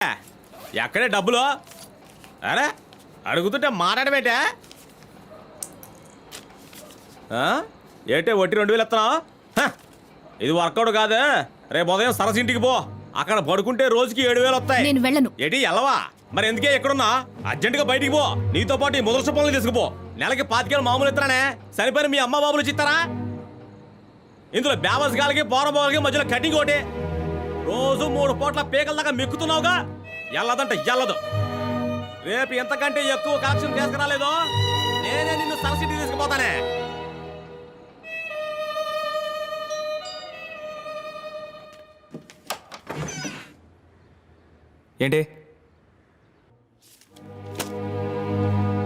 ఎక్కడే డబ్బులు? అరే అడుగుతుంటే మాట్లాడబేటే ఏంటే వట్టి 2000 ఇస్తున్నావు? ఇది వర్కౌట్ కాదు. రేపు ఉదయం సరస్సు ఇంటికి పో. అక్కడ పడుకుంటే రోజుకి 7000 వస్తాయి. నేను వెళ్ళను. ఏంటి ఎల్లవా? మరి ఎందుకే ఎక్కడున్నా? అర్జెంటుగా బయటికి పో. నీతో పాటు ఈ ముదర్శ పనులు తీసుకుపో. నెలకి 25,000 మామూలు ఇస్తానే. సరిపోయిన మీ అమ్మ బాబులు చిత్తారా? ఇందులో బ్యావస్ గాలికి పోరబోలకి మధ్యలో కటింగ్ ఒకటి. రోజు 3 పూట్ల పీకల దాకా మెక్కుతున్నావుగా. ఎల్లదంట ఎల్లదు. రేపు ఎంతకంటే ఎక్కువ కలెక్షన్ తీసుకురాలేదో నేనే నిన్ను సరస్వతి తీసుకుపోతానే. ఏంటి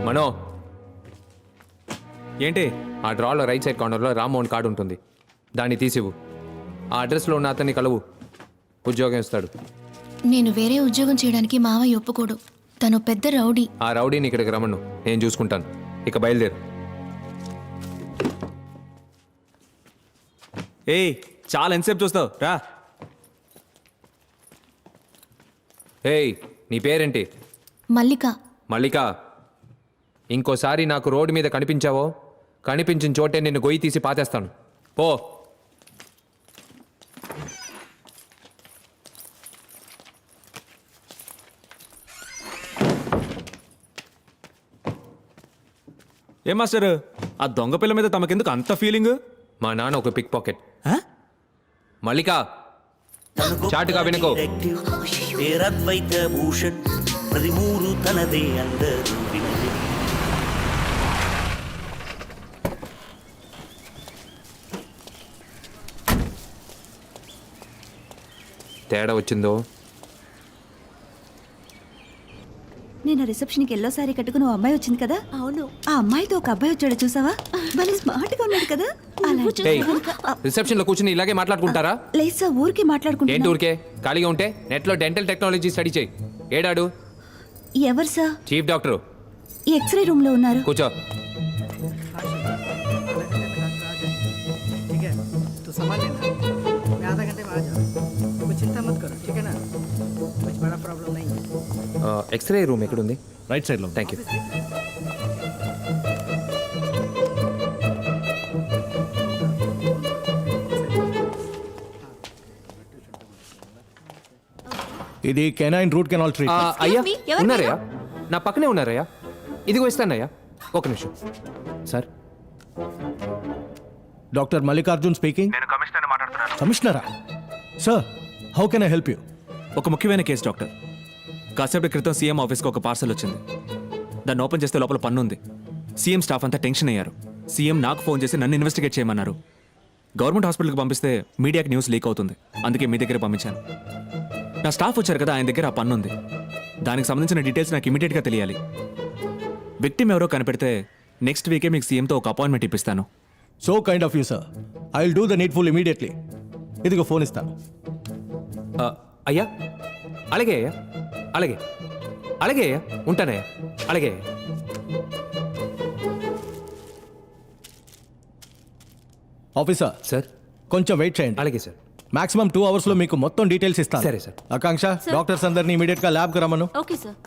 మనో? ఏంటి? ఆ డ్రాలో రైట్ సైడ్ కార్నర్లో రామ్మోహన్ కార్డు ఉంటుంది, దాన్ని తీసివు. ఆ అడ్రస్లో ఉన్న అతన్ని కలవు, ఉద్యోగం ఇస్తాడు. నేను వేరే ఉద్యోగం చేయడానికి మావయ్య ఒప్పుకోడు. తను పెద్ద రౌడీ. ఆ రౌడీని ఇక్కడికి రమ్మను, నేను చూసుకుంటాను. ఇక బయలుదేరు. ఏయ్ చాలా ఎంతసేపు చూస్తావు? రా. ఏయ్, నీ పేరేంటి? మల్లిక. మల్లిక, ఇంకోసారి నాకు రోడ్డు మీద కనిపించావో, కనిపించిన చోటే నిన్ను గొయ్యి తీసి పాతేస్తాను. పో. ఏం మాస్టర్, ఆ దొంగ పిల్ల మీద తమకెందుకు అంత ఫీలింగ్? మా నాన్న ఒక పిక్ పాకెట్. మల్లిక, చాటుగా వినుకో. పేరద్వైత భూషణ్ 13 తనదే అందరూ వినదే. తేడా వచ్చిందో? నేను రిసెప్షన్కి ఎల్లో సారీ కట్టుకుని ఓ అమ్మాయి వచ్చింది కదా. అవును, ఆ అమ్మాయితో ఒక అబ్బాయి వచ్చాడు, చూసావా? భలే స్మార్ట్ గా ఉన్నాడు కదా. రిసెప్షన్ లో కూర్చుని ఇలాగే మాట్లాడుకుంటారా? లేదు సార్, ఊరికే మాట్లాడుకుంటా. ఏంటి ఊరికే? ఖాళీగా ఉంటే నెట్ లో డెంటల్ టెక్నాలజీ స్టడీ చేయి. ఏడాడు? ఎవరు సార్? Chief doctor. ఈ ఎక్స్రే రూమ్ లో ఉన్నారు. కూర్చో. ఎక్స్రే రూమ్ ఎక్కడుంది? రైట్ సైడ్ లో. Thank you. ఇది కెనైన్ రూట్ కెనాల్ ట్రీట్మెంట్. అయ్యా me, ఎవరు ఉన్నారయ్యా, నా పక్కనే ఉన్నారయ్యా. ఇదిగో ఇస్తానయ్యా, ఒక నిమిషం. Sir, doctor Mallikarjun speaking. నేను కమిషనర్ మాట్లాడుతున్నాను. కమిషనరా? Sir, how can I help you? ఒక ముఖ్యమైన కేసు డాక్టర్. కాసేపటి క్రితం సీఎం ఆఫీస్కి ఒక పార్సల్ వచ్చింది. దాన్ని ఓపెన్ చేస్తే లోపల పన్ను ఉంది. సీఎం స్టాఫ్ అంతా టెన్షన్ అయ్యారు. సీఎం నాకు ఫోన్ చేసి నన్ను ఇన్వెస్టిగేట్ చేయమన్నారు. గవర్నమెంట్ హాస్పిటల్కి పంపిస్తే మీడియాకి న్యూస్ లీక్ అవుతుంది, అందుకే మీ దగ్గర పంపించాను. నా స్టాఫ్ వచ్చారు కదా, ఆయన దగ్గర ఆ పన్ను ఉంది. దానికి సంబంధించిన డీటెయిల్స్ నాకు ఇమీడియట్గా తెలియాలి. విక్టిమ్ ఎవరో కనిపెడితే నెక్స్ట్ వీకే మీకు సీఎంతో ఒక అపాయింట్మెంట్ ఇప్పిస్తాను. So kind of you sir. I will do the needful immediately. ఇదిగో ఫోన్ ఇస్తాను. అయ్యా అలాగే అయ్యా, అలాగే అలాగే అయ్యా, ఉంటానయ్యా, అలాగే. ఆఫీసర్ సార్, కొంచెం వెయిట్ చేయండి. అలాగే సార్. మాక్సిమం 2 hours లో మీకు మొత్తం డీటెయిల్స్ ఇస్తాను. సరే సార్. ఆకాంక్ష, డాక్టర్స్ అందరినీ ఇమీడియట్ గా ల్యాబ్ కి రమ్మను. Okay sir.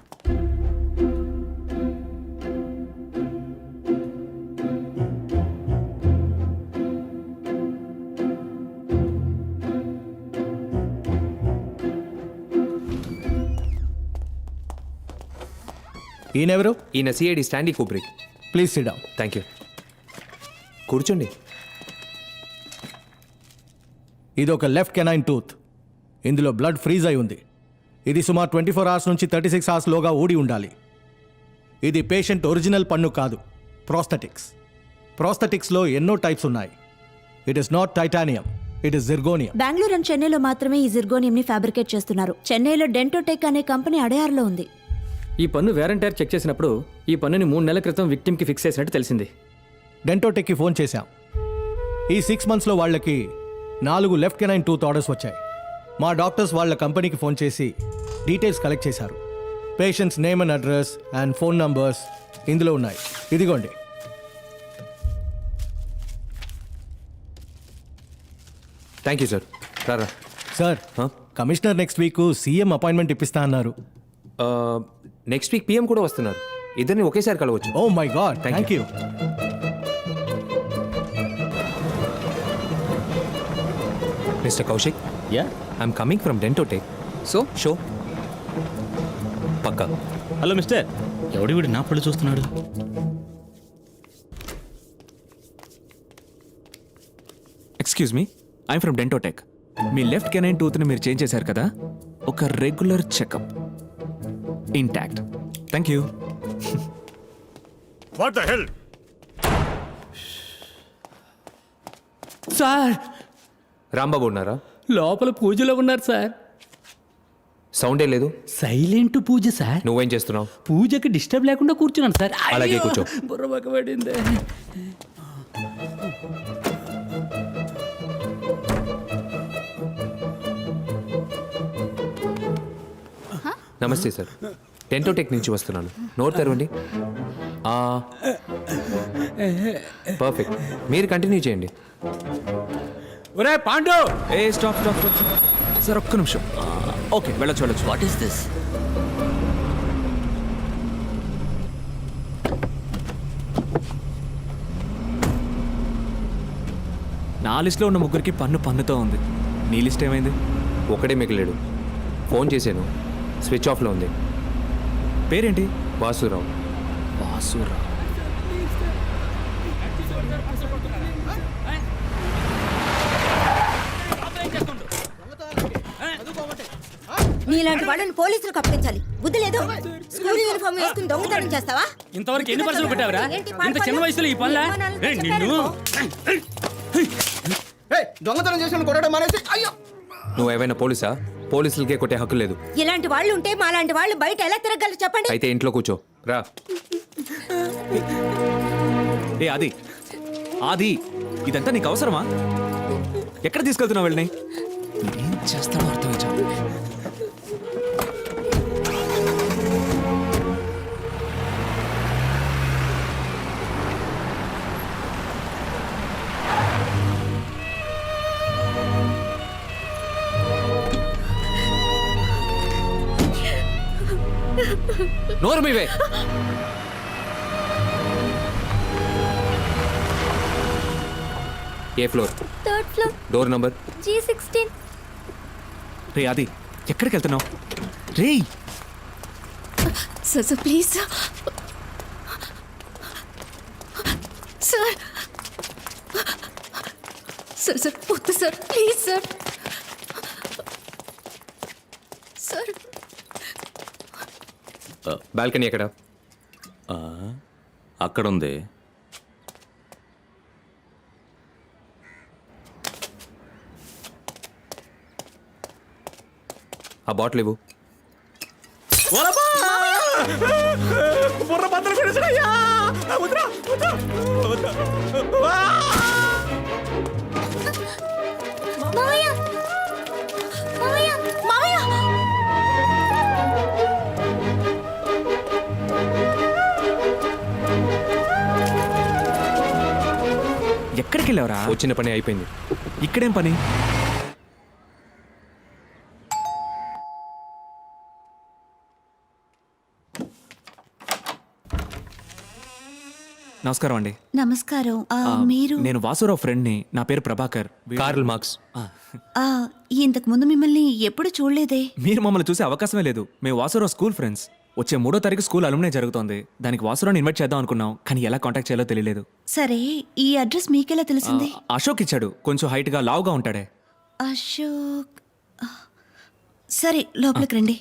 ఈయనెవరు? ఈయన CID Stanley Kubrick. Please sit down. Thank you. కూర్చోండి. ఇది ఒక లెఫ్ట్ కెనైన్ టూత్. ఇందులో బ్లడ్ ఫ్రీజ్ అయి ఉంది. ఇది సుమారు 24 hours నుంచి 36 hours లోగా ఊడి ఉండాలి. ఇది పేషెంట్ ఒరిజినల్ పన్ను కాదు, ప్రోస్థెటిక్స్. ప్రోస్థెటిక్స్లో ఎన్నో టైప్స్ ఉన్నాయి. It is not titanium, it is zirconium. Bengaluru and చెన్నైలో మాత్రమే ఈ జిర్గోనియం ని ఫ్యాబ్రికేట్ చేస్తున్నారు. చెన్నైలో డెంటోటెక్ అనే కంపెనీ అడయార్లో ఉంది. ఈ పన్ను వేరంటైర్ చెక్ చేసినప్పుడు ఈ పన్నుని 3 నెలల క్రితం విక్టిమ్కి ఫిక్స్ చేసినట్టు తెలిసింది. డెంటోటెక్కి ఫోన్ చేశాం. ఈ 6 monthsలో వాళ్ళకి 4 లెఫ్ట్ కెనైన్ టూత్ ఆర్డర్స్ వచ్చాయి. మా డాక్టర్స్ వాళ్ళ కంపెనీకి ఫోన్ చేసి డీటెయిల్స్ కలెక్ట్ చేశారు. Patients name and address and phone numbers ఇందులో ఉన్నాయి. ఇదిగోండి. Thank you sir. రారా sir, commissioner next week CM appointment ఇప్పిస్తా అన్నారు. నెక్స్ట్ వీక్ పిఎం కూడా వస్తున్నారు. ఇద్దరిని ఒకేసారి కలవచ్చు. Oh my god, thank you. Mister Kaushik, yeah I'm coming from Dentotech. So show పక్కా. హలో మిస్టర్, ఎవడి వీడు నా పళ్ళు చూస్తున్నాడు? Excuse me, I'm from Dentotech. మీ లెఫ్ట్ కెనైన్ టూత్ని మీరు చేంజ్ చేశారు కదా, ఒక regular checkup intact. Thank you. Sir Rambabu ఉన్నారా? లోపల పూజలో ఉన్నారు సార్. సౌండే లేదు. సైలెంట్ పూజ సార్. నువ్వేం చేస్తున్నావు? పూజకి డిస్టర్బ్ లేకుండా కూర్చున్నాను సార్. అలాగే అయ్యో, కూర్చో. బుర్ర పక్కబడింది. నమస్తే సార్, డెంటోటెక్ నుంచి వస్తున్నాను. నోట్ తెరవండి. పర్ఫెక్ట్, మీరు కంటిన్యూ చేయండి. ఒరే పాండు! ఏ స్టాప్ స్టాప్ స్టాప్ సార్, ఒక్క నిమిషం. ఓకే, వెళ్ళొచ్చు వెళ్ళొచ్చు. What is this? నా లిస్ట్లో ఉన్న ముగ్గురికి పన్నుతో ఉంది. నీ లిస్ట్ ఏమైంది? ఒకడే మిగిలేడు. ఫోన్ చేశాను, స్విచ్ ఆఫ్లో ఉంది. పేరేంటి? వాసురావు. వాసురా. నీలాంటి వాళ్ళని పోలీసులకు అప్పగించాలి. బుద్ధి లేదు. స్కూల్ యూనిఫామ్ వేసుకుని దొంగతనం చేస్తావా? ఇంతవరకు ఎన్ని పర్సలు పెట్టావురా? ఏంటి ఇంత చిన్న వయసులో ఈ పనులా? నిన్ను దొంగతనం చేసిన కొట్టడం మానేసి. అయ్యో, నువ్వు ఏమైనా పోలీసా? పోలీసులకే కొట్టే హక్కు లేదు. ఇలాంటి వాళ్ళు ఉంటే మాలాంటి వాళ్ళు బయట ఎలా తిరగలరు చెప్పండి. అయితే ఇంట్లో కూర్చో. రా. ఏ ఆది, ఆది, ఇదంతా నీకు అవసరమా? ఎక్కడ తీసుకెళ్తున్నావు వెళ్ళని? ఏం చేస్తాడో అర్థం వచ్చావు. నోరు మీవే. ఏ floor? Third floor, door number G16. రే ఆది, ఎక్కడికి వెళ్తున్నావు? రే sir sir please sir. Sir sir sir వద్దు sir, please sir. Sir balcony ఎక్కడ? అక్కడ ఉంది. ఆ బాటిల్ ఇవ్వు. బుర్ర బద్దలు కొట్టేసాడయ్యా. వద్దురా, వద్దు, వద్దు. మావయ్య, మావయ్య, మావయ్య. ఎక్కడికి వెళ్ళావురా? వచ్చిన పని అయిపోయింది. ఇక్కడేం పని? నమస్కారం అండి. నమస్కారం. మీరు నేను వాసురావు ఫ్రెండ్ని. నా పేరు ప్రభాకర్. Karl Marx. ఇంతకు ముందు మిమ్మల్ని ఎప్పుడు చూడలేదే. మీరు మమ్మల్ని చూసే అవకాశమే లేదు. మేము వాసురావు స్కూల్ ఫ్రెండ్స్. వచ్చే 3వ తారీఖు స్కూల్ అలుమినే జరుగుతోంది. దానికి వాసురావుని ఇన్వైట్ చేద్దాం అనుకున్నాం, కానీ ఎలా కాంటాక్ట్ చేయాలో తెలియలేదు. సరే, ఈ అడ్రస్ మీకెలా తెలిసింది? అశోక్ ఇచ్చాడు. కొంచెం హైట్గా లావుగా ఉంటాడే. అశోక్. సరే, లోపలికి రండి.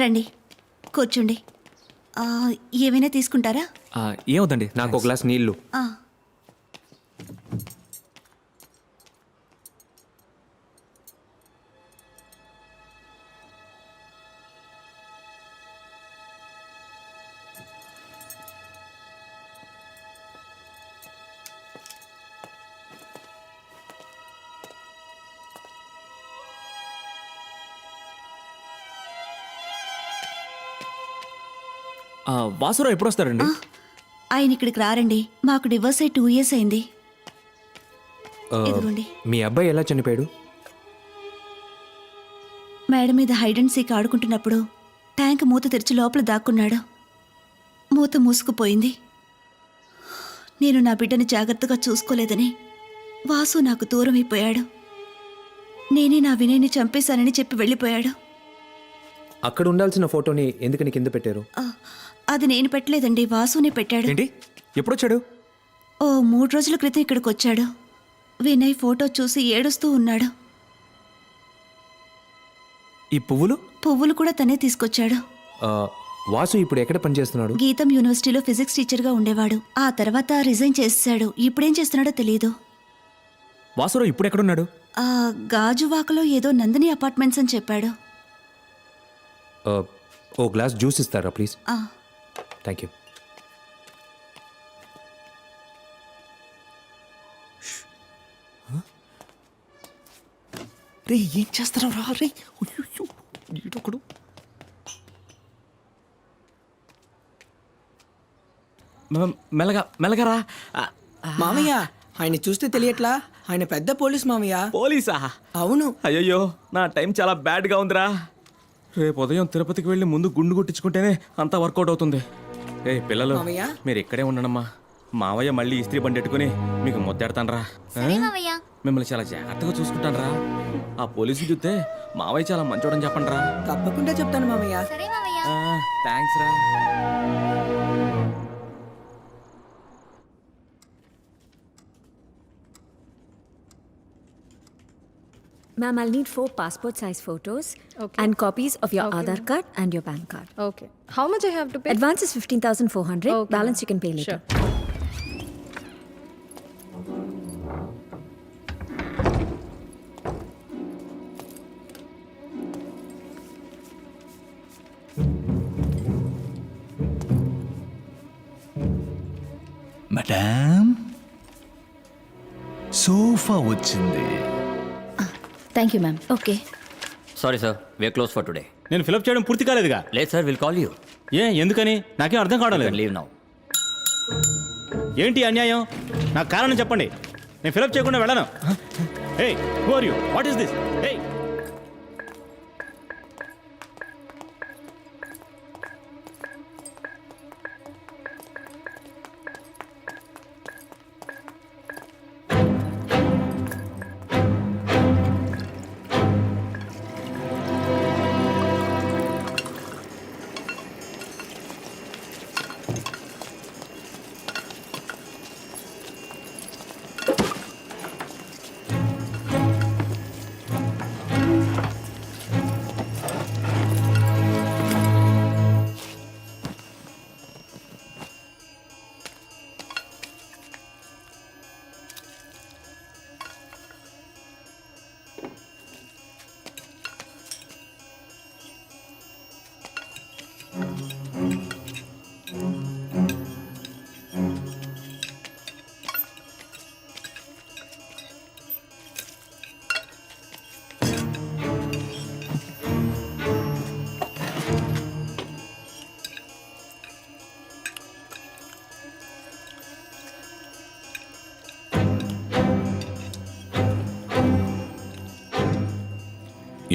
రండి, కూర్చోండి. ఏమైనా తీసుకుంటారా? ఏమవుతండి? నాకు ఒక గ్లాస్ నీళ్లు. వాసురావు ఎప్పుడు వస్తారండి? ఆయన ఇక్కడికి రారండి. మాకు డివోర్స్ అయి 2 years అయింది. ఇదిగోండి. మీ అబ్బాయి ఎలా చనిపోయాడు? మేడ మీద హైడ్ అండ్ సీక్ ఆడుకుంటున్నప్పుడు ట్యాంక్ మూత తెరిచి లోపల దాక్కున్నాడు. మూత మూసుకుపోయింది. నేను నా బిడ్డని జాగ్రత్తగా చూసుకోలేదని వాసు నాకు దూరం అయిపోయాడు. నేనే నా వినయ్ని చంపేశానని చెప్పి వెళ్ళిపోయాడు. అక్కడ ఉండాల్సిన ఫోటోని ఎందుకని కింద పెట్టారు? అది నేను పెట్టలేదండి, వాసునే పెట్టాడు. ఏంటి ఎప్పుడొచ్చాడు? ఓ 3 రోజుల క్రితం ఇక్కడికి వచ్చాడు. వినయ్ ఫోటో చూసి ఏడుస్తూ ఉన్నాడు. ఈ పువ్వులు? పువ్వులు కూడా తనే తీసుకొచ్చాడు. ఆ, వాసు ఇప్పుడు ఎక్కడ పనిచేస్తున్నాడు? గీతం యూనివర్సిటీలో ఫిజిక్స్ టీచర్గా ఉండేవాడు. ఆ తర్వాత రిజైన్ చేసేశాడు. ఇప్పుడేం చేస్తున్నాడో తెలియదు. వాసురావు ఇప్పుడు ఎక్కడున్నాడు? ఆ గాజువాకలో ఏదో నందిని అపార్ట్మెంట్స్ అని చెప్పాడు. ఆ, ఓ గ్లాస్ జ్యూస్ ఇస్తారా ప్లీజ్? ఆ, థ్యాంక్ యూ. రే ఏం చేస్తున్నావు రా రే? ఈడొకడు. మెల్లగా మెల్లగా రా. మామయ్య ఆయన చూస్తే తెలియట్లా, ఆయన పెద్ద పోలీస్ మామయ్య. పోలీసా? అవును. అయ్యయ్యో, నా టైం చాలా బ్యాడ్గా ఉందిరా. రేపు ఉదయం తిరుపతికి వెళ్ళి ముందు గుండు కొట్టించుకుంటేనే అంతా వర్కౌట్ అవుతుంది. ఏ పిల్లలు, మామయ్య? మీరు ఇక్కడే ఉండనమ్మా. మావయ్య మళ్ళీ ఇస్త్రీ బండి ఎట్టుకుని మీకు ముద్దెడతానరా. మిమ్మల్ని చాలా జాగ్రత్తగా చూసుకుంటానరా. ఆ పోలీసులు చూస్తే మావయ్య చాలా మంచోడని చెప్పండి రా. తప్పకుండా చెప్తాను మామయ్య. థ్యాంక్స్ రా. Ma'am, I'll need 4 passport size photos and copies of your Aadhaar card and your PAN card. Okay. How much I have to pay? Advance is 15,400. Balance you can pay later. Madam, sofa వచ్చింది. Thank you, ma'am. Okay. Sorry sir, we're closed for today. నేను fill up చేయడం పూర్తి కాలేదుగా. లేదు sir, will call you. ఎందుకని? నాకేం అర్థం కావడం లేదు. Leave now. ఏంటి అన్యాయం? నాకు కారణం చెప్పండి. నేను ఫిలప్ చేయకుండా వెళ్ళను. Hey, who are you? What is this? Hey,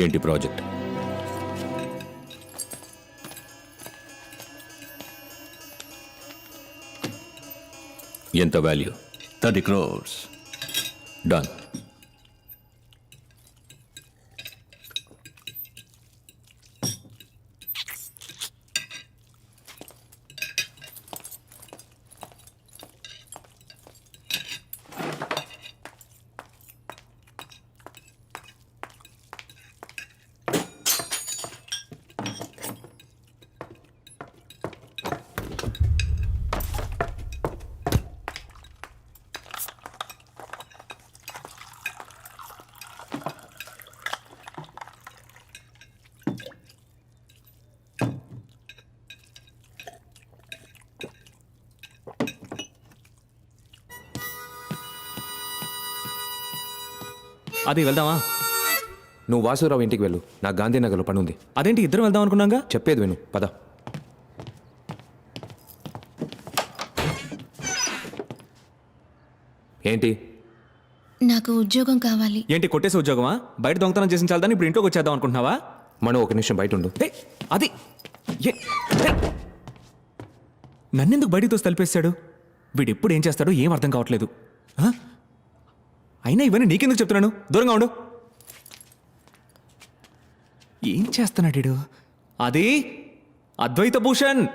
ఏంటి ప్రాజెక్ట్? ఎంత వాల్యూ? 30 crores. డన్. అది వెళ్దామా? నువ్వు వాసురావు ఇంటికి వెళ్ళు, నాకు గాంధీనగర్లో పని ఉంది. అదేంటి ఇద్దరం వెళ్దాం అనుకున్నాగా? చెప్పేది విను, పద. ఏంటి? నాకు ఉద్యోగం కావాలి. ఏంటి కొట్టేసి ఉద్యోగమా? బయట దొంగతనం చేసిన చాలదని ఇప్పుడు ఇంట్లోకి వచ్చేద్దాం అనుకుంటున్నావా? మనం ఒక నిమిషం బయట ఉండు. ఏయ్, అది ఏ, ఏయ్. నన్నెందుకు బయటికి తోసి తలిపేశాడు? వీడు ఎప్పుడు ఏం చేస్తాడో ఏం అర్థం కావట్లేదు. ఆ? అయినా ఇవన్నీ నీకెందుకు చెప్తున్నాను? దూరంగా ఉండు. ఏం చేస్తున్నాడు వీడు? అది అద్వైత భూషణ్.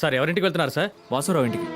సార్ ఎవరింటికి వెళ్తున్నారు సార్? వాసురావు ఇంటికి.